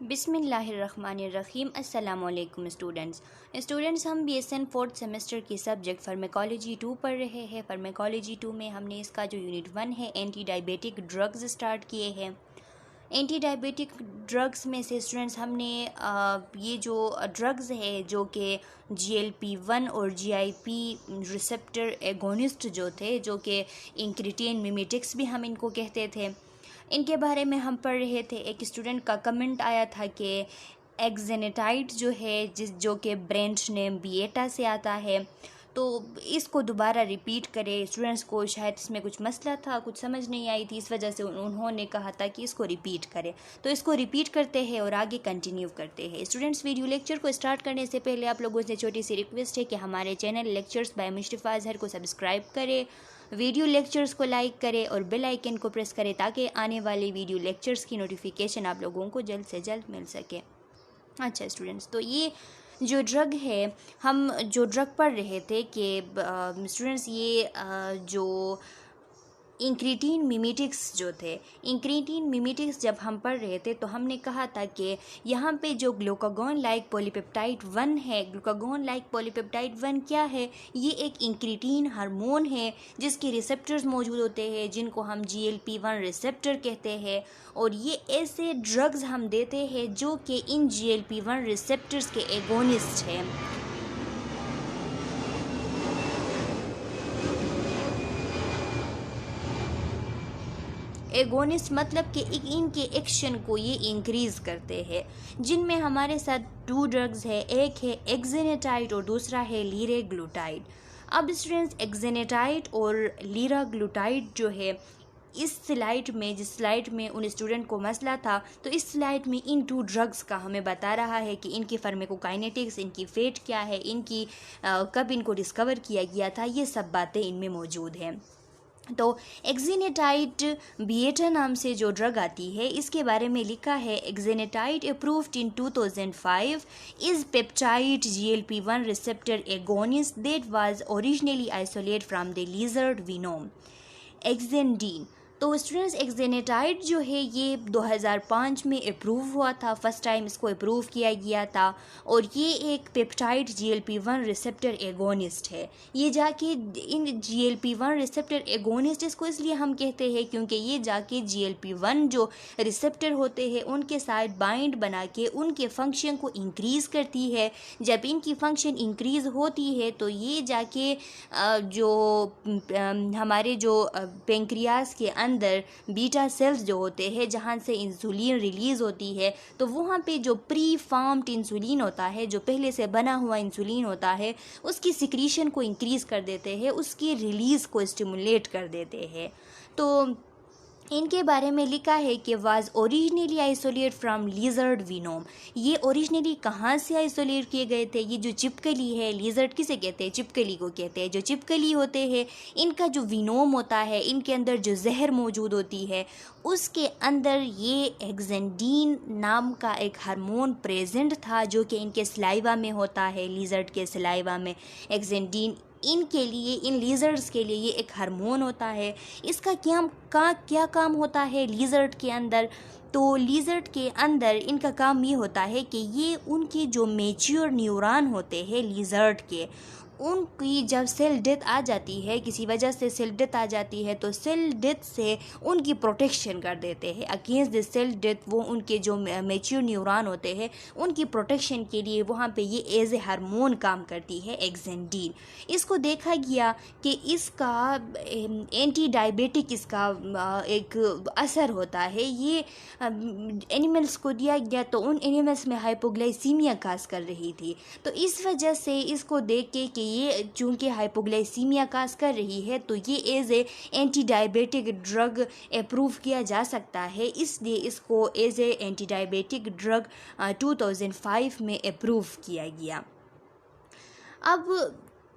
बिस्मिल्लाहिर्रहमानिर्रहीम। अस्सलामुअलैकुम स्टूडेंट्स, हम BSN 4th सेमेस्टर की सब्जेक्ट फार्मेकोलॉजी 2 पढ़ रहे हैं। फार्मेकोलॉजी 2 में हमने इसका जो यूनिट 1 है एंटी डायबिटिक ड्रग्स स्टार्ट किए हैं। एंटी डायबिटिक ड्रग्स में से स्टूडेंट्स हमने ये जो ड्रग्स है जो कि GLP-1 और GIP रिसेप्टर एगोनिस्ट जो थे, जो कि इंक्रेटिन मिमेटिक्स भी हम इनको कहते थे, इनके बारे में हम पढ़ रहे थे। एक स्टूडेंट का कमेंट आया था कि एक्जेनेटाइड जो है जो कि ब्रांड नेम बिएटा से आता है, तो इसको दोबारा रिपीट करें। स्टूडेंट्स को शायद इसमें कुछ मसला था, कुछ समझ नहीं आई थी, इस वजह से उन्होंने कहा था कि इसको रिपीट करें। तो इसको रिपीट करते हैं और आगे कंटिन्यू करते हैं। स्टूडेंट्स, वीडियो लेक्चर को स्टार्ट करने से पहले आप लोगों से छोटी सी रिक्वेस्ट है कि हमारे channel lectures bye Mustafa Azhar को सब्सक्राइब करें, वीडियो लेक्चर्स को लाइक करें और बेल आइकन को प्रेस करें ताकि आने वाले वीडियो लेक्चर्स की नोटिफिकेशन आप लोगों को जल्द से जल्द मिल सके। अच्छा स्टूडेंट्स, तो ये जो ड्रग है, हम जो ड्रग पढ़ रहे थे कि स्टूडेंट्स ये जो इंक्रेटिन मिमेटिक्स जो थे, इंक्रेटिन मिमेटिक्स जब हम पढ़ रहे थे तो हमने कहा था कि यहाँ पे जो ग्लूकागॉन लाइक पॉलीपेप्टाइड 1 है, ग्लूकागॉन लाइक पॉलीपेप्टाइड 1 क्या है? ये एक इंक्रेटिन हार्मोन है जिसके रिसेप्टर्स मौजूद होते हैं जिनको हम GLP-1 रिसेप्टर कहते हैं। और ये ऐसे ड्रग्स हम देते हैं जो कि इन GLP-1 रिसेप्टर्स के एगोनिस्ट हैं। एगोनिस्ट मतलब कि इनके एक्शन को ये इंक्रीज़ करते हैं, जिनमें हमारे साथ 2 ड्रग्स है, एक है एक्जेनेटाइड और दूसरा है लीराग्लूटाइड। अब स्टूडेंट्स, एक्जेनेटाइड और लीराग्लूटाइड जो है, इस स्लाइड में, जिस स्लाइड में उन स्टूडेंट को मसला था, तो इस स्लाइड में इन 2 ड्रग्स का हमें बता रहा है कि इनकी फार्माकोकाइनेटिक्स, इनकी फेट क्या है, इनकी कब इनको डिस्कवर किया गया था, ये सब बातें इनमें मौजूद हैं। तो एक्जेनेटाइड बिएटा नाम से जो ड्रग आती है, इसके बारे में लिखा है exenatide approved in 2005 is peptide GLP-1 receptor agonist that was originally isolated from the lizard venom exendin. तो स्टूडेंट्स, एक्जेनेटाइड जो है ये 2005 में अप्रूव हुआ था, फर्स्ट टाइम इसको अप्रूव किया गया था, और ये एक पेप्टाइड GLP-1 रिसेप्टर एगोनिस्ट है। ये जाके इन GLP-1 रिसेप्टर एगोनिस्ट, इसको इसलिए हम कहते हैं क्योंकि ये जाके GLP-1 जो रिसेप्टर होते हैं उनके साथ बाइंड बना के उनके फंक्शन को इंक्रीज़ करती है। जब इनकी फंक्शन इंक्रीज़ होती है तो ये जाके जो हमारे जो पेंक्रियास के अंदर बीटा सेल्स जो होते हैं, जहाँ से इंसुलिन रिलीज़ होती है, तो वहाँ पे जो प्री फॉर्म्ड इंसुलिन होता है, जो पहले से बना हुआ इंसुलिन होता है, उसकी सिक्रीशन को इंक्रीज़ कर देते हैं, उसकी रिलीज़ को स्टिमुलेट कर देते हैं। तो इनके बारे में लिखा है कि was originally isolated from lizard venom. ये ओरिजिनली कहाँ से आइसोलेट किए गए थे? ये जो चिपकली है, लिजर्ड किसे कहते हैं? चिपकली को कहते हैं। जो चिपकली होते हैं, इनका जो विनोम होता है, इनके अंदर जो जहर मौजूद होती है, उसके अंदर ये एक्जेंडीन नाम का एक हार्मोन प्रेजेंट था जो कि इनके सलाइवा में होता है। लिजर्ड के सलाइवा में एक्जेंडीन इनके लिए, इन लीजर्ड्स के लिए ये एक हार्मोन होता है। इसका क्या काम होता है लीजर्ड के अंदर? तो लीजर्ड के अंदर इनका काम ये होता है कि ये उनके जो मैच्योर न्यूरॉन होते हैं लीजर्ड के, उनकी जब सेल डेथ आ जाती है, किसी वजह से सेल डेथ आ जाती है, तो सेल डेथ से उनकी प्रोटेक्शन कर देते हैं। अगेंस्ट द सेल डेथ वो उनके जो मैच्योर न्यूरॉन होते हैं उनकी प्रोटेक्शन के लिए वहाँ पे ये एज ए हार्मोन काम करती है एक्जेंडीन। इसको देखा गया कि इसका एंटी डायबिटिक इसका एक असर होता है। ये एनिमल्स को दिया गया तो उन एनिमल्स में हाइपोग्लाइसीमिया काज कर रही थी, तो इस वजह से इसको देख के कि ये चूँकि हाइपोग्लाइसीमिया काज कर रही है तो ये as a anti diabetic drug approve किया जा सकता है, इसलिए इसको as a anti diabetic drug 2005 में अप्रूव किया गया। अब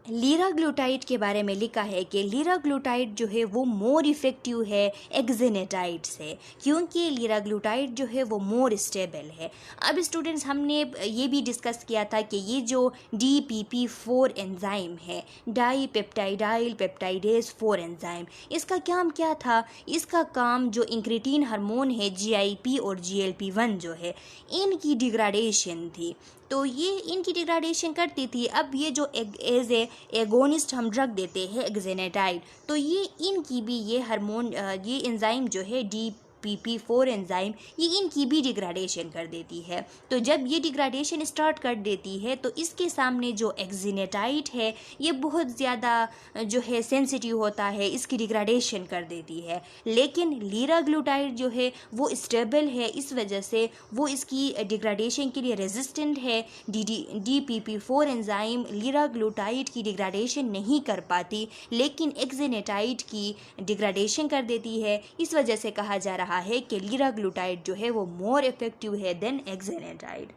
लीराग्लूटाइड के बारे में लिखा है कि लीराग्लूटाइड जो है वो मोर इफ़ेक्टिव है एक्जिनेटाइड से, क्योंकि लीराग्लूटाइड जो है वो मोर स्टेबल है। अब स्टूडेंट्स हमने ये भी डिस्कस किया था कि ये जो DPP4 एंजाइम है, डाई पेप्टाइडाइल पेप्टाइडेज 4 एंजाइम, इसका काम क्या था? इसका काम जो इंक्रेटिन हार्मोन है GIP और GLP-1 जो है, इनकी डिग्रेडेशन थी। तो ये इनकी डिग्रेडेशन करती थी। अब ये जो एज ए एगोनिस्ट हम ड्रग देते हैं एक्जिनेटाइड, तो ये इनकी भी ये हार्मोन ये एंजाइम जो है DPP4 एंजाइम, ये इनकी भी डिग्रेडेशन कर देती है। तो जब ये डिग्रेडेशन स्टार्ट कर देती है तो इसके सामने जो एक्जिनेटाइड है ये बहुत ज़्यादा जो है सेंसिटिव होता है, इसकी डिग्रेडेशन कर देती है। लेकिन लीराग्लूटाइड जो है वो स्टेबल है, इस वजह से वो इसकी डिग्रेडेशन के लिए रेजिस्टेंट है। DPP4 एंजाइम लीराग्लूटाइड की डिग्रेडेशन नहीं कर पाती, लेकिन एक्जिनेटाइड की डिग्रेडेशन कर देती है। इस वजह से कहा जा रहा है कि लीराग्लूटाइड जो है वो मोर इफेक्टिव है then एक्जिनेटाइड।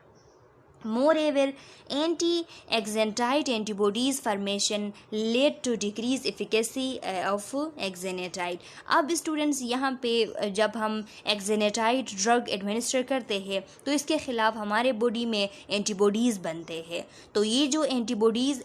Moreover, anti-exenatide antibodies formation led to decreased efficacy of exenatide। अब स्टूडेंट्स यहाँ पे जब हम एक्जेनेटाइड ड्रग एडमिनिस्टर करते हैं तो इसके ख़िलाफ़ हमारे बॉडी में एंटीबॉडीज़ बनते हैं। तो ये जो एंटीबॉडीज़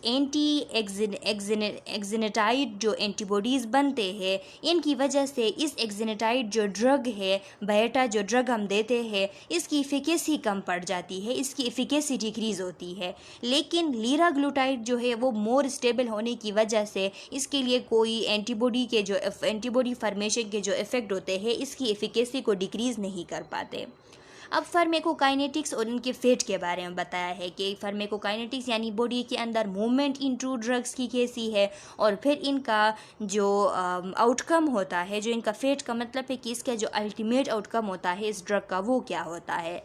एक्जेनेटाइड जो एंटीबॉडीज़ बनते हैं, इनकी वजह से इस एक्जेनेटाइड जो ड्रग है, बेटा जो ड्रग हम देते हैं, इसकी एफिकेसी कम पड़ जाती है, इसकी एफिकेसी डिक्रीज होती है। लेकिन लीराग्लूटाइड जो है वो मोर स्टेबल होने की वजह से इसके लिए कोई एंटीबॉडी के जो एंटीबॉडी फॉर्मेशन के जो इफ़ेक्ट होते हैं, इसकी एफिकेसी को डिक्रीज़ नहीं कर पाते। अब फार्मेकोकाइनेटिक्स और इनके फेट के बारे में बताया है कि फार्मेकोकाइनेटिक्स यानी बॉडी के अंदर मूवमेंट इन टू ड्रग्स की कैसी है, और फिर इनका जो आउटकम होता है, जो इनका फेट का मतलब है कि इसका जो अल्टीमेट आउटकम होता है इस ड्रग का, वो क्या होता है।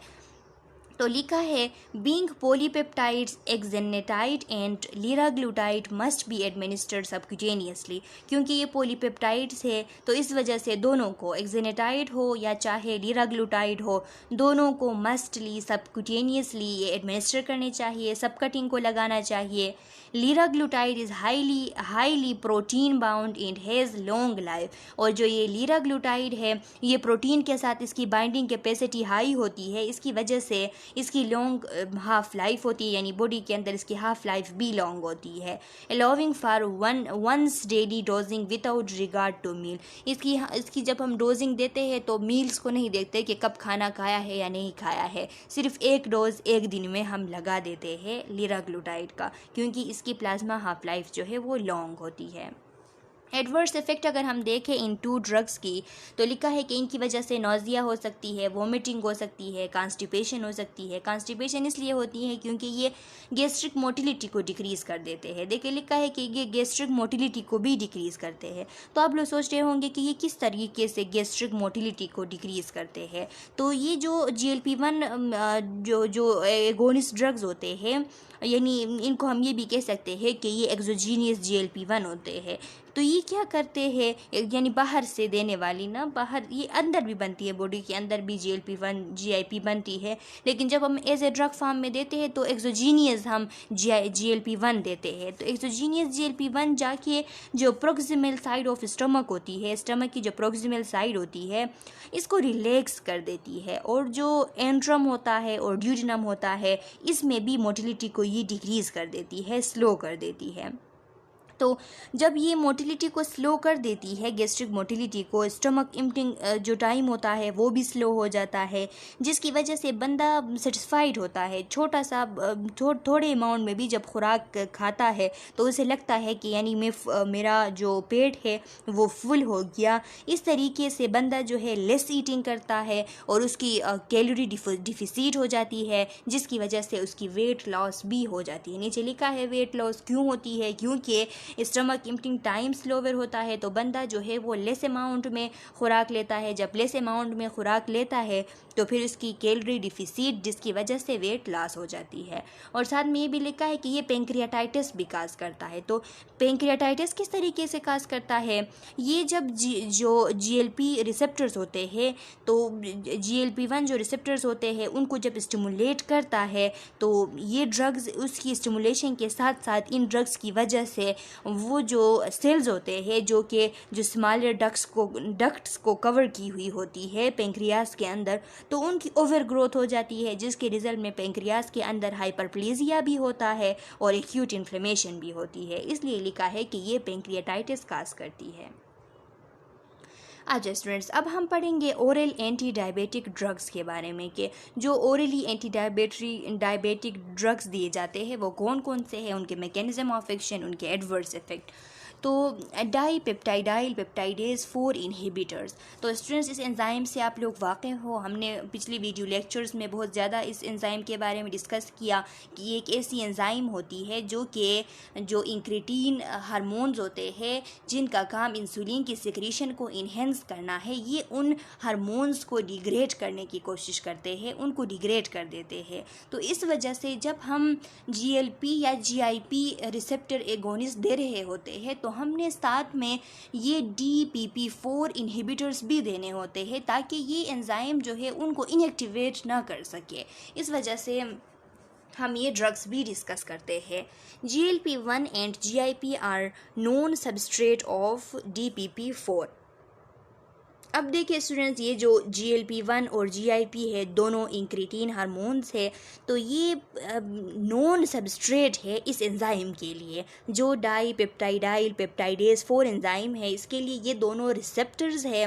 तो लिखा है being polypeptides exenatide and liraglutide must be administered subcutaneously, क्योंकि ये पॉलीपेप्टाइड्स है तो इस वजह से दोनों को, एक्जेनेटाइड हो या चाहे लीराग्लूटाइड हो, दोनों को मस्टली सबक्यूटेनियसली ये एडमिनिस्टर करने चाहिए, सब कटिंग को लगाना चाहिए। Liraglutide is highly protein bound and has long life, और जो ये लीराग्लूटाइड है ये प्रोटीन के साथ इसकी बाइंडिंग कैपेसिटी हाई होती है, इसकी वजह से इसकी लॉन्ग हाफ लाइफ होती है, यानी बॉडी के अंदर इसकी हाफ लाइफ भी लॉन्ग होती है। Allowing for once daily dosing without regard to meal, इसकी जब हम डोजिंग देते हैं तो मील्स को नहीं देखते कि कब खाना खाया है या नहीं खाया है, सिर्फ एक डोज एक दिन में हम लगा देते हैं लीराग्लूटाइड का, क्योंकि इसकी प्लाज्मा हाफ लाइफ जो है वो लॉन्ग होती है। एडवर्स इफेक्ट अगर हम देखें इन टू ड्रग्स की, तो लिखा है कि इनकी वजह से नौजिया हो सकती है, वोमिटिंग हो सकती है, कॉन्स्टिपेशन हो सकती है। कॉन्स्टिपेशन इसलिए होती है क्योंकि ये गैस्ट्रिक मोटिलिटी को डिक्रीज़ कर देते हैं। देखिए लिखा है कि ये गैस्ट्रिक मोटिलिटी को भी डिक्रीज़ करते हैं। तो आप लोग सोच रहे होंगे कि ये किस तरीके से गैस्ट्रिक मोटिलिटी को डिक्रीज़ करते हैं। तो ये जो GLP-1 जो एगोनिस्ट ड्रग्स होते हैं, यानी इनको हम ये भी कह सकते हैं कि ये एक्सोजीनियस GLP-1 होते हैं। तो ये क्या करते हैं, यानी बाहर से देने वाली ना, बाहर ये अंदर भी बनती है, बॉडी के अंदर भी GLP-1 GIP बनती है, लेकिन जब हम एज ए ड्रग फॉर्म में देते हैं तो एक्सोजीनियस हम GLP-1 देते हैं। तो एक्सोजीनियस GLP-1 जाके जो प्रोक्सिमल साइड ऑफ स्टमक होती है, स्टमक की जो प्रोक्सिमल साइड होती है, इसको रिलैक्स कर देती है, और जो एंट्रम होता है और ड्यूडेनम होता है, इसमें भी मोटिलिटी को ये डिक्रीज़ कर देती है, स्लो कर देती है। तो जब ये मोटिलिटी को स्लो कर देती है, गैस्ट्रिक मोटिलिटी को, स्टमक एम्प्टिंग जो टाइम होता है वो भी स्लो हो जाता है, जिसकी वजह से बंदा सेटिस्फाइड होता है। छोटा सा थोड़े अमाउंट में भी जब खुराक खाता है तो उसे लगता है कि यानी मेरा जो पेट है वो फुल हो गया। इस तरीके से बंदा जो है लेस ईटिंग करता है और उसकी कैलोरी डिफिसिट हो जाती है, जिसकी वजह से उसकी वेट लॉस भी हो जाती है। नीचे लिखा है वेट लॉस क्यों होती है, क्योंकि स्टमक एम्प्टिंग टाइम स्लोवर होता है तो बंदा जो है वो लेस अमाउंट में खुराक लेता है। जब लेस अमाउंट में खुराक लेता है तो फिर उसकी कैलोरी डिफिसिट जिसकी वजह से वेट लॉस हो जाती है। और साथ में ये भी लिखा है कि ये पेंक्रियाटाइटिस भी काज करता है। तो पेंक्रियाटाइटिस किस तरीके से काज करता है, ये जब जो GLP रिसेप्टर्स होते हैं तो GLP-1 जो रिसेप्टर्स होते हैं उनको जब स्टिमुलेट करता है तो ये ड्रग्स उसकी स्टिमुलेशन के साथ साथ इन ड्रग्स की वजह से वो जो सेल्स होते हैं जो कि जो स्मॉलर डक्ट्स को कवर की हुई होती है पेंक्रियास के अंदर, तो उनकी ओवर ग्रोथ हो जाती है जिसके रिजल्ट में पेंक्रियास के अंदर हाइपरप्लेजिया भी होता है और एक्यूट इन्फ्लेमेशन भी होती है। इसलिए लिखा है कि ये पेंक्रियाटाइटिस काज करती है। अच्छा स्टूडेंट्स, अब हम पढ़ेंगे ओरल एंटी डायबिटिक ड्रग्स के बारे में कि जो ओरली एंटी डायबिटिक ड्रग्स दिए जाते हैं वो कौन कौन से हैं, उनके मैकेनिज्म ऑफ एक्शन, उनके एडवर्स इफेक्ट। तो डाईपेप्टाइडाइल पेप्टाइडेज 4 इनहिबिटर्स। तो स्टूडेंट्स, इस एंजाइम से आप लोग वाकिफ़ हो, हमने पिछली वीडियो लेक्चर्स में बहुत ज़्यादा इस एंजाइम के बारे में डिस्कस किया कि ये एक ऐसी एंजाइम होती है जो इंक्रेटीन हार्मोन्स होते हैं जिनका काम इंसुलिन की सिक्रीशन को इन्हेंस करना है, ये उन हार्मोन्स को डिग्रेड करने की कोशिश करते हैं, उनको डिग्रेड कर देते हैं। तो इस वजह से जब हम GLP या GIP रिसेप्टर एगोनिस्ट दे रहे होते हैं तो हमने साथ में ये DPP-4 इनहिबिटर्स भी देने होते हैं ताकि ये एंजाइम जो है उनको इनएक्टिवेट ना कर सके। इस वजह से हम ये ड्रग्स भी डिस्कस करते हैं। GLP-1 and GIP are known substrate of DPP-4। अब देखिए स्टूडेंट्स, ये जो GLP-1 और GIP है दोनों इंक्रेटीन हार्मोन्स है, तो ये नॉन सबस्ट्रेट है इस एंजाइम के लिए। जो डाईपेप्टाइडाइल पेप्टाइडेज 4 एंजाइम है इसके लिए ये दोनों रिसेप्टर्स है।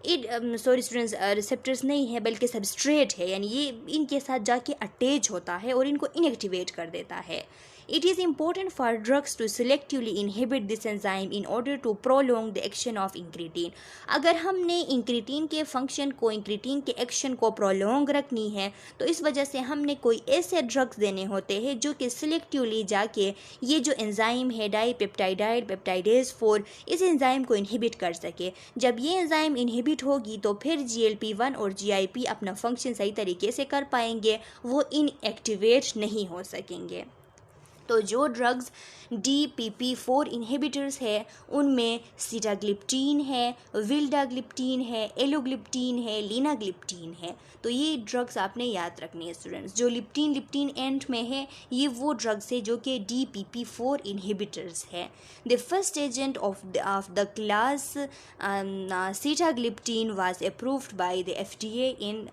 सॉरी स्टूडेंट्स, रिसेप्टर्स नहीं है बल्कि सबस्ट्रेट है, यानी ये इनके साथ जाके अटैच होता है और इनको इनएक्टिवेट कर देता है। It is important for drugs to selectively inhibit this enzyme in order to prolong the action of incretin। अगर हमने इंक्रेटीन के फंक्शन को, इंक्रेटीन के एक्शन को प्रोलोंग रखनी है तो इस वजह से हमने कोई ऐसे ड्रग्स देने होते हैं जो कि सिलेक्टिवली जाके ये जो एंजाइम है डाईपेप्टाइडाइल पेप्टाइडेज 4 इस एंजाइम को इनहिबिट कर सके। जब ये एंजाइम इनहिबिट होगी तो फिर GLP-1 और GIP अपना फंक्शन सही तरीके से कर पाएंगे, वो इनएक्टिवेट नहीं हो सकेंगे। तो जो ड्रग्स DPP-4 इनहिबिटर्स है उनमें सीटाग्लिप्टिन है, विल्डाग्लिप्टिन है, एलोग्लिप्टिन है, लीनाग्लिप्टिन है। तो ये ड्रग्स आपने याद रखनी है स्टूडेंट्स। जो लिप्टिन एंड में है ये वो ड्रग्स है जो कि DPP-4 इनहिबिटर्स है। The first agent of the class sitagliptin was approved by the FDA इन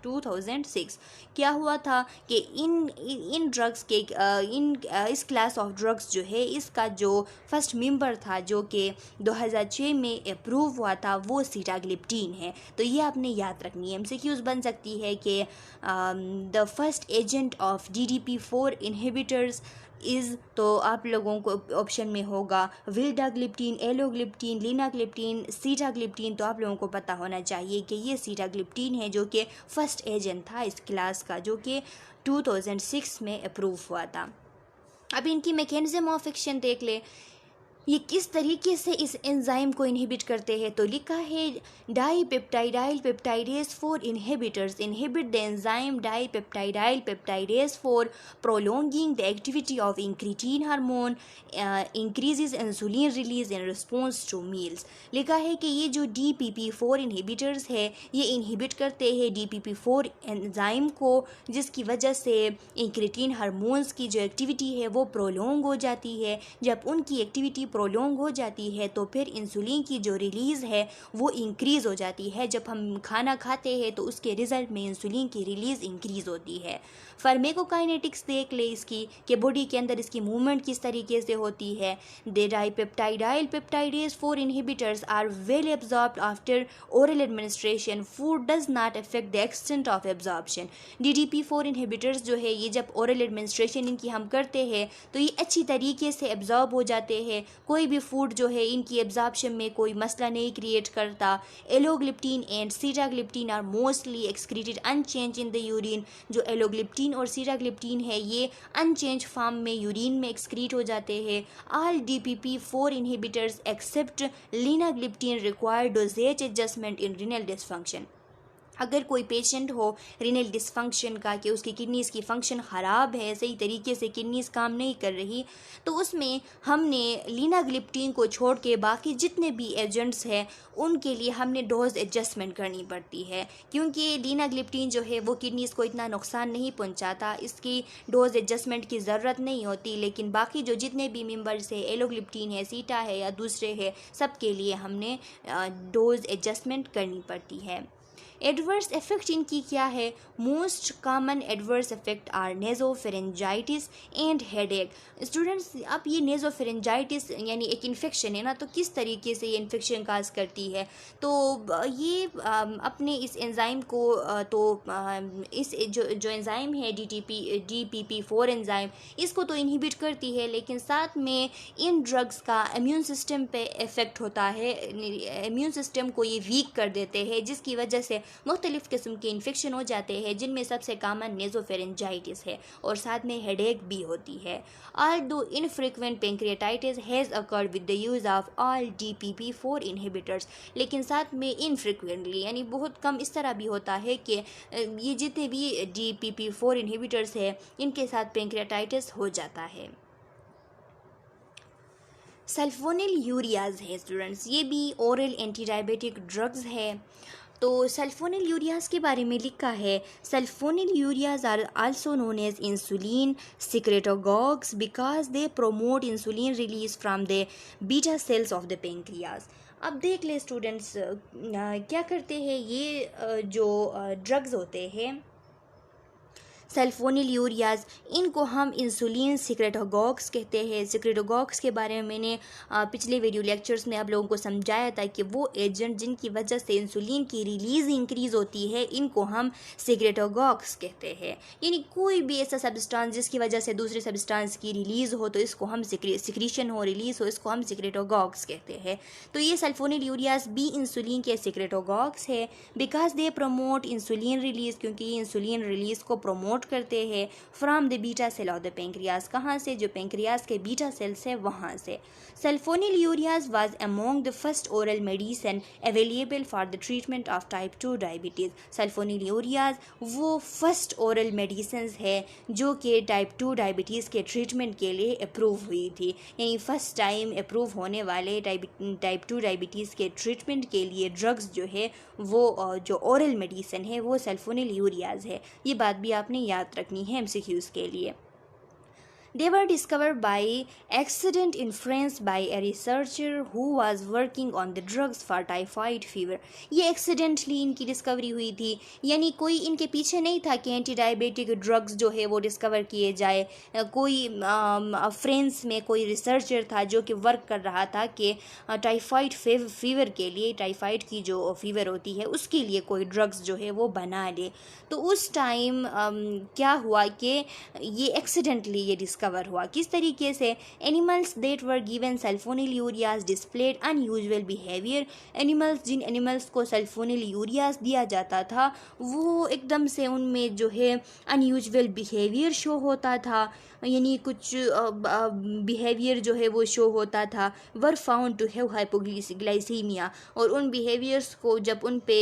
2006। क्या हुआ था कि इन ड्रग्स के इस क्लास ऑफ ड्रग्स जो है इसका जो फर्स्ट मेंबर था जो कि 2006 में अप्रूव हुआ था वो सीटाग्लिप्टिन है। तो ये आपने याद रखनी है। MCQs बन सकती है कि the first agent of DPP-4 inhibitors is, तो आप लोगों को ऑप्शन में होगा विल्डाग्लिप्टिन, एलोग्लिप्टिन, लीनाग्लिप्टिन, सीटाग्लिप्टिन। तो आप लोगों को पता होना चाहिए कि ये सीटाग्लिप्टिन है जो कि फर्स्ट एजेंट था इस क्लास का जो कि 2006 में अप्रूव हुआ था। अब इनकी मैकेनिज्म ऑफ एक्शन देख ले, ये किस तरीके से इस एंजाइम को इनहिबिट करते हैं। तो लिखा है dipeptidyl peptidase 4 inhibitors inhibit the enzyme dipeptidyl peptidase 4 prolonging the activity of incretin hormone increases insulin release in response to meals. लिखा है कि ये जो DPP-4 इनहिबिटर्स है ये इनहिबिट करते हैं DPP-4 एंजाइम को, जिसकी वजह से इंक्रेटीन हार्मोन्स की जो एक्टिविटी है वो प्रोलोंग हो जाती है। जब उनकी एक्टिविटी प्रोलोंग हो जाती है तो फिर इंसुलिन की जो रिलीज़ है वो इंक्रीज़ हो जाती है। जब हम खाना खाते हैं तो उसके रिज़ल्ट में इंसुलिन की रिलीज़ इंक्रीज़ होती है। फार्मेकोकाइनेटिक्स देख ले इसकी कि बॉडी के अंदर इसकी मूवमेंट किस तरीके से होती है। The dipeptidyl peptidase 4 inhibitors are well absorbed after oral administration. Food does not affect the extent of absorption. DPP-4 inhibitors जो है ये जब ओरल एडमिनिस्ट्रेशन इनकी हम करते हैं तो ये अच्छी तरीके से एब्जॉर्ब हो जाते हैं। कोई भी फूड जो है इनकी एब्जॉर्प्शन में कोई मसला नहीं क्रिएट करता। Alogliptin and sitagliptin are mostly excreted unchanged in the urine. जो एलोग्लिप्टिन और सीटाग्लिप्टिन है ये अनचेंज फॉर्म में यूरिन में एक्सक्रीट हो जाते हैं। All DPP-4 inhibitors except linagliptin require dosages adjustment in renal dysfunction. अगर कोई पेशेंट हो रीनल डिसफंक्शन का कि उसकी किडनीज़ की फंक्शन ख़राब है, सही तरीके से किडनीज़ काम नहीं कर रही, तो उसमें हमने लीनाग्लिप्टिन को छोड़ के बाकी जितने भी एजेंट्स हैं उनके लिए हमने डोज एडजस्टमेंट करनी पड़ती है, क्योंकि लीनाग्लिप्टिन जो है वो किडनीज़ को इतना नुकसान नहीं पहुंचाता, इसकी डोज एडजस्टमेंट की ज़रूरत नहीं होती। लेकिन बाकी जो जितने भी मेंबर्स है, एलोग्लिप्टिन है, सीटा है या दूसरे है, सब के लिए हमने डोज एडजस्टमेंट करनी पड़ती है। एडवर्स इफेक्ट इनकी क्या है? Most common adverse effect are nasopharyngitis and headache. Students, अब ये नेजोफेरेंजाइटिस यानी एक इन्फेक्शन है ना, तो किस तरीके से ये इन्फेक्शन काज करती है? तो ये अपने इस एंजाइम को इस जो एंजाइम है DPP-4 एंजाइम, इसको तो इनहिबिट करती है, लेकिन साथ में इन ड्रग्स का इम्यून सिस्टम पे इफ़ेक्ट होता है। इम्यून सिस्टम को ये वीक कर देते हैं, जिसकी वजह से मुख्तलिफ़ किस्म के इन्फेक्शन हो जाते हैं, जिनमें सबसे कॉमन नेजोफेरेंजाइटिस है और साथ में हेडेक भी होती है। Although infrequent pancreatitis has occurred with the use of all DPP-4 inhibitors, लेकिन साथ में infrequently यानी बहुत कम इस तरह भी होता है कि ये जितने भी DPP-4 inhibitors है इनके साथ पेंक्रियाटाइटिस हो जाता है। सल्फोनिल यूरियाज है स्टूडेंट्स, ये भी ओरल एंटी डायबिटिक ड्रग्स है। तो सल्फोनिल यूरियाज के बारे में लिखा है, sulfonyl ureas are also known as insulin secretagogues because they promote insulin release from the beta cells of the pancreas. अब देख ले स्टूडेंट्स, क्या करते हैं ये जो ड्रग्स होते हैं सल्फोनिल यूरियाज, इनको हम इंसुलिन सिक्रेटोगॉग्स कहते हैं। सिक्रेटोगॉग्स के बारे में मैंने पिछले वीडियो लेक्चर्स में आप लोगों को समझाया था कि वो एजेंट जिनकी वजह से इंसुलिन की रिलीज़ इंक्रीज़ होती है, इनको हम सिक्रेटोगॉग्स कहते हैं। यानी कोई भी ऐसा सब्सटेंस जिसकी वजह से दूसरे सब्सटेंस की रिलीज़ हो, तो इसको हम सिक्रीशन हो, रिलीज़ हो, इसको हम सिक्रेटोगॉग्स कहते हैं। तो ये सल्फोनिल यूरियाज भी इंसुलिन के सिक्रेटोगॉग्स है because they promote insulin release, क्योंकि ये इंसुलिन रिलीज़ को प्रमोट करते हैं from the beta cell of the pancreas. कहाँ से? जो पेंक्रियाज के बीटा सेल्स है वहाँ से। Sulphonyl ureas was among the first oral medicine available for the treatment of type 2 diabetes. Sulphonyl ureas वो फर्स्ट ओरल मेडिसिन है जो कि टाइप 2 डायबिटीज़ के ट्रीटमेंट के लिए अप्रूव हुई थी, यानी फर्स्ट टाइम अप्रूव होने वाले टाइप 2 डायबिटीज़ के ट्रीटमेंट के लिए ड्रग्स जो है वो जो ओरल मेडिसिन है वो सल्फोनिल यूरियाज है। ये बात भी आपने याद रखनी है MCQs के लिए। They were discovered by accident in France by a researcher who was working on the drugs for typhoid fever। ये एक्सीडेंटली इनकी डिस्कवरी हुई थी, यानी कोई इनके पीछे नहीं था कि एंटी डायबिटिक ड्रग्स जो है वो डिस्कवर किए जाए। कोई फ्रांस में कोई रिसर्चर था जो कि वर्क कर रहा था कि टाइफाइड फीवर के लिए, टाइफाइड की जो फीवर होती है उसके लिए कोई ड्रग्स जो है वो बना ले। तो उस टाइम क्या हुआ कि ये एक्सीडेंटली ये डिस्कवर हुआ। किस तरीके से? Animals that were given sulfonylureas displayed unusual behaviour. Animals, जिन एनिमल्स को सल्फोनिल यूरियाज दिया जाता था वो एकदम से उनमें जो है अनयूजुअल बिहेवियर शो होता था, यानी कुछ बिहेवियर जो है वो शो होता था। Were found to have hypoglycaemia, और उन बिहेवियर्स को जब उन पे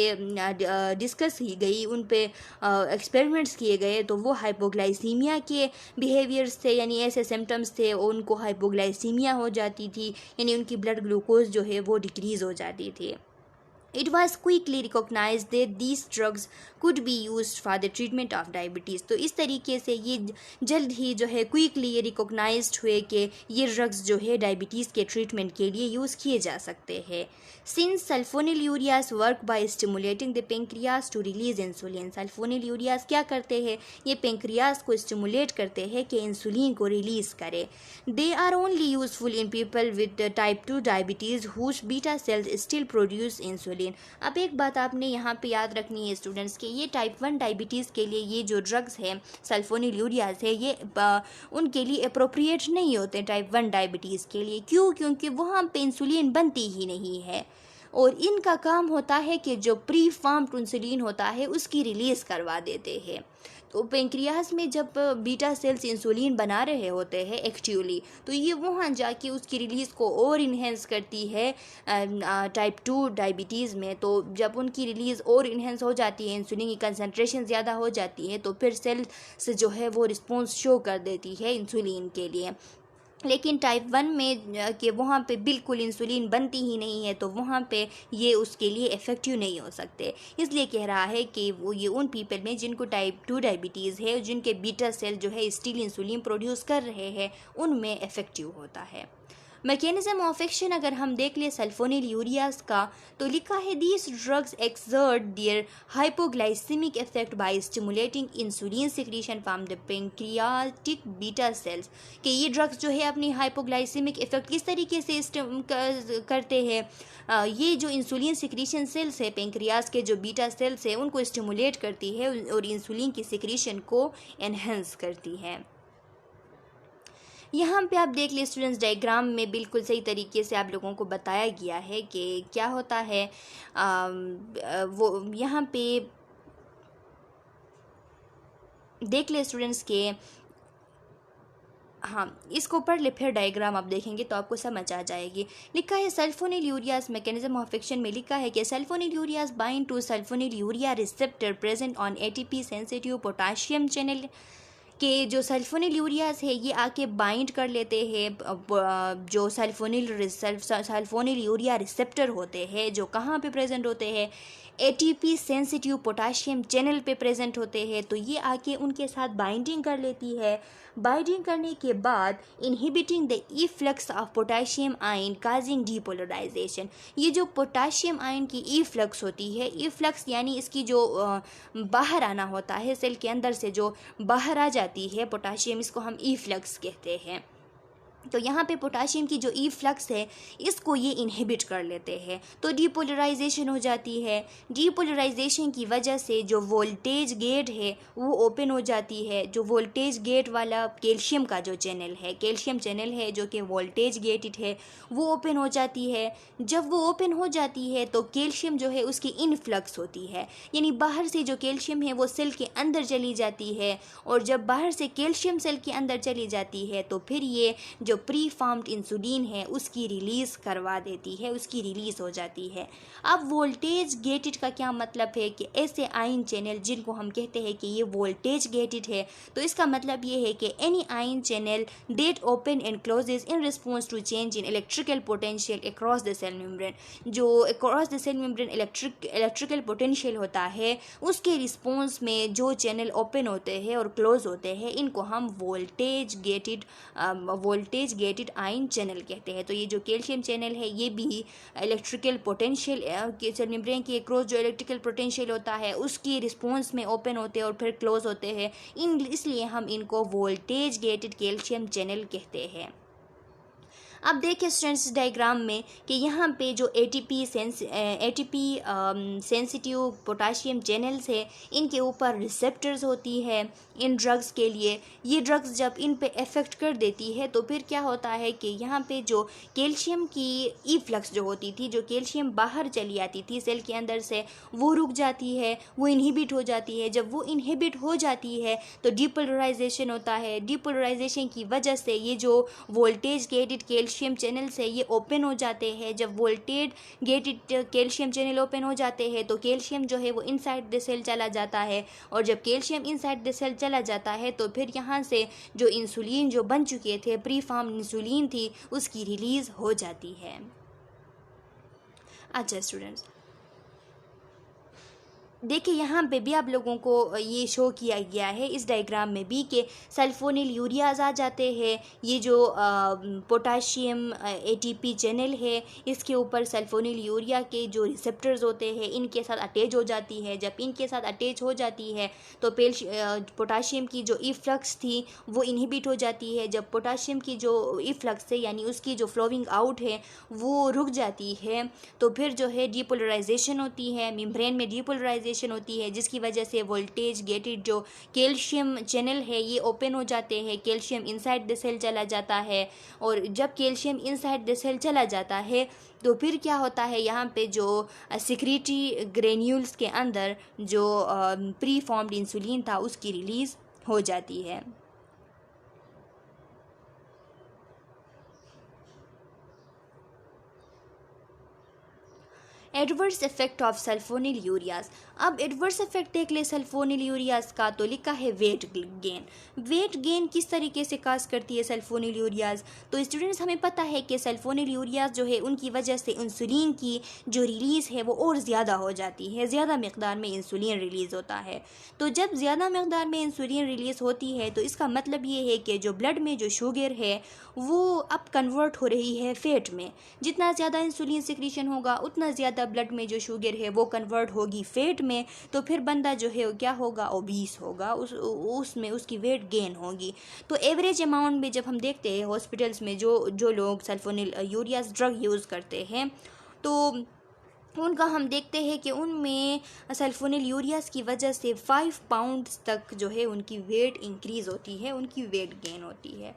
डिस्कस की गई, उन पे एक्सपेरिमेंट्स किए गए, तो वो हाइपोग्लाइसीमिया के बिहेवियर्स थे, यानी ऐसे सिम्टम्स थे, उनको हाइपोग्लाइसीमिया हो जाती थी, यानी उनकी ब्लड ग्लूकोज जो है वो डिक्रीज़ हो जाती थी। It was quickly recognized that these drugs could be used for the treatment of diabetes। तो इस तरीके से ये जल्द ही जो है क्विकली ये रिकॉग्नाइज्ड हुए कि ये ड्रग्स जो है डायबिटीज़ के ट्रीटमेंट के लिए यूज़ किए जा सकते हैं। Since sulfonylureas work by stimulating the pancreas to release insulin. Sulfonylureas क्या करते हैं? ये पेंक्रियाज को स्टिमुलेट करते हैं कि इंसुलिन को रिलीज़ करे। They are only useful in people with type 2 diabetes whose beta cells still produce insulin. Insulin. अब एक बात आपने यहाँ पे याद रखनी है स्टूडेंट्स कि ये टाइप 1 डायबिटीज़ के लिए ये जो ड्रग्स हैं सल्फोनिलूरियाज है ये उनके लिए अप्रोप्रिएट नहीं होते टाइप 1 डायबिटीज़ के लिए। क्यों? क्योंकि वहाँ पे इंसुलिन बनती ही नहीं है और इनका काम होता है कि जो प्री फार्म्ड इंसुलिन होता है उसकी रिलीज़ करवा देते हैं। तो पेंक्रियास में जब बीटा सेल्स इंसुलिन बना रहे होते हैं एक्टिवली, तो ये वहाँ जाके उसकी रिलीज़ को और इन्हेंस करती है टाइप 2 डायबिटीज़ में। तो जब उनकी रिलीज़ और इन्हेंस हो जाती है, इंसुलिन की कंसंट्रेशन ज़्यादा हो जाती है, तो फिर सेल्स जो है वो रिस्पॉन्स शो कर देती है इंसुलिन के लिए। लेकिन टाइप 1 में कि वहाँ पे बिल्कुल इंसुलिन बनती ही नहीं है, तो वहाँ पे ये उसके लिए इफ़ेक्टिव नहीं हो सकते। इसलिए कह रहा है कि वो ये उन पीपल में जिनको टाइप 2 डायबिटीज़ है, जिनके बीटा सेल जो है स्टिल इंसुलिन प्रोड्यूस कर रहे हैं, उनमें इफ़ेक्टिव होता है। मैकेनिज्म ऑफ एक्शन अगर हम देख लें सल्फोनिलूरियाज का, तो लिखा है these drugs exert their hypoglycaemic effect by stimulating insulin secretion from the pancreatic beta cells. कि ये ड्रग्स जो है अपनी हाइपोग्लाइसेमिक इफेक्ट किस तरीके से करते हैं, ये जो इंसुलिन सिक्रीशन सेल्स है पेंक्रियाज के जो बीटा सेल्स है उनको स्टिमुलेट करती है और इंसुलिन की सिक्रीशन को एनहेंस करती है। यहाँ पे आप देख ले स्टूडेंट्स, डायग्राम में बिल्कुल सही तरीके से आप लोगों को बताया गया है कि क्या होता है। वो यहाँ पे देख ले स्टूडेंट्स के, हाँ इसको पढ़ ले फिर डायग्राम आप देखेंगे तो आपको समझ आ जाएगी। लिखा है सल्फोनिलूरियाज मैकेनिज्म ऑफ एक्शन में लिखा है कि sulfonylureas bind to sulfonylurea receptor present on ATP sensitive potassium channel. कि जो सल्फोनिलूरियाज है ये आके बाइंड कर लेते हैं जो सल्फोनिलूरिया रिसेप्टर होते हैं जो कहाँ पे प्रेजेंट होते हैं, एटीपी सेंसिटिव पोटाशियम चैनल पे प्रेजेंट होते हैं। तो ये आके उनके साथ बाइंडिंग कर लेती है। बाइंडिंग करने के बाद inhibiting the efflux of potassium ion causing depolarization. ये जो पोटाशियम आयन की इफ्लक्स होती है, इफ्लक्स यानी इसकी जो बाहर आना होता है सेल के अंदर से जो बाहर आ जाती है पोटाशियम, इसको हम इफ्लक्स कहते हैं। तो यहाँ पे पोटाशियम की जो इफ्लक्स है इसको ये इनहिबिट कर लेते हैं, तो डीपोलराइजेशन हो जाती है। डीपोलराइजेशन की वजह से जो वोल्टेज गेट है वो ओपन हो जाती है। जो वोल्टेज गेट वाला कैल्शियम का जो चैनल है, कैल्शियम चैनल है जो कि वोल्टेज गेटेड है, वो ओपन हो जाती है। जब वो ओपन हो जाती है तो कैल्शियम जो है उसकी इनफ्लक्स होती है, यानी बाहर से जो कैल्शियम है वो सेल के अंदर चली जाती है। और जब बाहर से कैल्शियम सेल के अंदर चली जाती है तो फिर ये जो प्री फार्म्ड इंसुलिन है उसकी रिलीज़ करवा देती है, उसकी रिलीज़ हो जाती है। अब वोल्टेज गेटेड का क्या मतलब है कि ऐसे आयन चैनल जिनको हम कहते हैं कि ये वोल्टेज गेटेड है, तो इसका मतलब ये है कि any ion channel that open and closes in response to change in electrical potential across the cell membrane. जो across the cell membrane electrical potential होता है उसके रिस्पॉन्स में जो चैनल ओपन होते हैं और क्लोज होते हैं इनको हम वोल्टेज गेटेड आयन चैनल कहते हैं। तो ये जो कैल्शियम चैनल है ये भी इलेक्ट्रिकल पोटेंशियल सेल मेम्ब्रेन के अक्रॉस जो इलेक्ट्रिकल पोटेंशियल होता है उसकी रिस्पॉन्स में ओपन होते हैं और फिर क्लोज होते हैं, इसलिए हम इनको वोल्टेज गेटेड कैल्शियम चैनल कहते हैं। अब देखिए स्टूडेंट्स डायग्राम में कि यहाँ पे जो एटीपी सेंसिटिव पोटाशियम चैनल्स है इनके ऊपर रिसेप्टर्स होती है इन ड्रग्स के लिए। ये ड्रग्स जब इन पे इफ़ेक्ट कर देती है तो फिर क्या होता है कि यहाँ पे जो कैल्शियम की इफ्लक्स जो होती थी, जो कैल्शियम बाहर चली आती थी सेल के अंदर से, वो रुक जाती है, वो इनहिबिट हो जाती है। जब वो इनहिबिट हो जाती है तो डीपोलराइजेशन होता है। डीपोलराइजेशन की वजह से ये जो वोल्टेज गेटेड कैल्शियम चैनल्स है ये ओपन हो जाते हैं। जब voltage gated calcium channel open हो जाते हैं तो कैल्शियम जो है वो इनसाइड द सेल चला जाता है, और जब कैल्शियम इनसाइड द सेल चला जाता है तो फिर यहाँ से जो इंसुलिन जो बन चुके थे, प्री फार्म इंसुलिन थी, उसकी रिलीज़ हो जाती है। अच्छा स्टूडेंट्स, देखिए यहाँ पे भी आप लोगों को ये शो किया गया है इस डायग्राम में भी कि सल्फोनिल यूरियाज आ जाते हैं। ये जो पोटाशियम एटीपी चैनल है इसके ऊपर सल्फोनिल यूरिया के जो रिसेप्टर्स होते हैं इनके साथ अटैच हो जाती है। जब इनके साथ अटैच हो जाती है तो पोटाशियम की जो इफ्लक्स थी वो इनहिबिट हो जाती है। जब पोटाशियम की जो इफ्लक्स है यानी उसकी जो फ्लोइंग आउट है वो रुक जाती है तो फिर जो है डीपोलराइजेशन होती है, मेम्ब्रेन में डीपोलराइजेशन होती है, जिसकी वजह से वोल्टेज गेटेड जो कैल्शियम चैनल है ये ओपन हो जाते हैं। कैल्शियम इनसाइड द सेल चला जाता है और जब कैल्शियम इनसाइड द सेल चला जाता है तो फिर क्या होता है, यहाँ पे जो सिक्रीटरी ग्रेन्यूल्स के अंदर जो प्री फॉर्म्ड इंसुलिन था उसकी रिलीज़ हो जाती है। Adverse effect of sulphonyl ureas. अब एडवर्स इफेक्ट देख ले सल्फोनिल यूरियाज का, तो लिखा है वेट गेन। वेट गेन किस तरीके से काज करती है सल्फोनिल यूरियाज? तो स्टूडेंट्स हमें पता है कि सल्फोनिल यूरियाज जो है उनकी वजह से इंसुलिन की जो रिलीज़ है वो और ज़्यादा हो जाती है, ज़्यादा मकदार में इंसुलिन रिलीज़ होता है। तो जब ज़्यादा मकदार में इंसुलिन रिलीज़ होती है तो इसका मतलब ये है कि जो ब्लड में जो शुगर है वो अब कन्वर्ट हो रही है फैट में। जितना ज़्यादा इंसुलिन सिक्रीशन होगा उतना ज़्यादा ब्लड में जो शुगर है वो कन्वर्ट होगी फैट में, तो फिर बंदा जो है क्या होगा, ओबीस होगा, उसमें उसकी वेट गेन होगी। तो एवरेज अमाउंट में जब हम देखते हैं हॉस्पिटल्स में जो लोग सल्फोनिल यूरियाज ड्रग यूज़ करते हैं तो उनका हम देखते हैं कि उनमें सल्फोनिल यूरियाज की वजह से 5 पाउंड्स तक जो है उनकी वेट इंक्रीज़ होती है, उनकी वेट गेन होती है।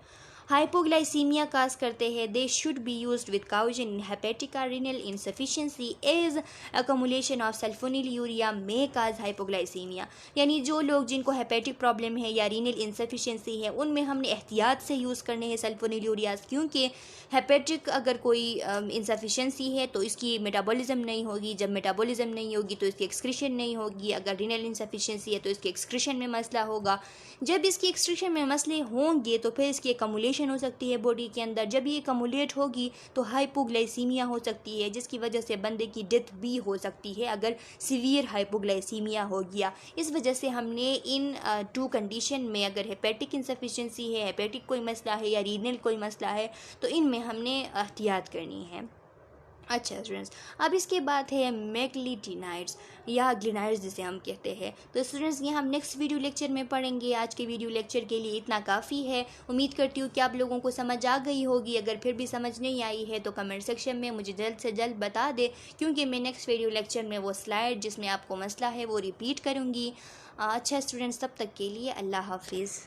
हाइपोग्लाइसीमिया काज करते हैं। They should be used with caution in hepatic renal insufficiency as accumulation of sulfonyl urea may cause hypoglycaemia. यानी जो लोग जिनको हेपेटिक प्रॉब्लम है या रीनल इनसफिशिएंसी है उनमें हमने एहतियात से यूज़ करने हैं सल्फोनिल यूरियाज, क्योंकि हेपेटिक अगर कोई इंसफिशिएंसी है तो इसकी मेटाबॉलिज्म नहीं होगी, जब मेटाबॉलिज्म नहीं होगी तो इसकी एक्सक्रीशन नहीं होगी, अगर रीनल इंसफिशिएंसी है तो इसकी एक्सक्रीशन में मसला होगा, जब इसकी एक्सक्रीशन में मसले होंगे तो फिर इसकी एकमुलेशन हो सकती है बॉडी के अंदर, जब ये एकमुलेट होगी तो हाइपोग्लाइसीमिया हो सकती है जिसकी वजह से बंदे की डेथ भी हो सकती है अगर सीवियर हाइपोग्लाइसीमिया हो गया। इस वजह से हमने इन 2 कंडीशन में अगर हेपेटिक इंसफिशिएंसी है, हेपेटिक कोई मसला है या रीनल कोई मसला है तो इनमें हमने एहतियात करनी है। अच्छा स्टूडेंट्स, अब इसके बाद है मैग्लीटिनाइड्स या ग्लिनाइड्स जिसे हम कहते हैं। तो स्टूडेंट्स ये हम नेक्स्ट वीडियो लेक्चर में पढ़ेंगे। आज के वीडियो लेक्चर के लिए इतना काफ़ी है। उम्मीद करती हूँ कि आप लोगों को समझ आ गई होगी। अगर फिर भी समझ नहीं आई है तो कमेंट सेक्शन में मुझे जल्द से जल्द बता दे, क्योंकि मैं नेक्स्ट वीडियो लेक्चर में वो स्लाइड जिसमें आपको मसला है वो रिपीट करूँगी। अच्छा स्टूडेंट्स, तब तक के लिए अल्लाह हाफिज़।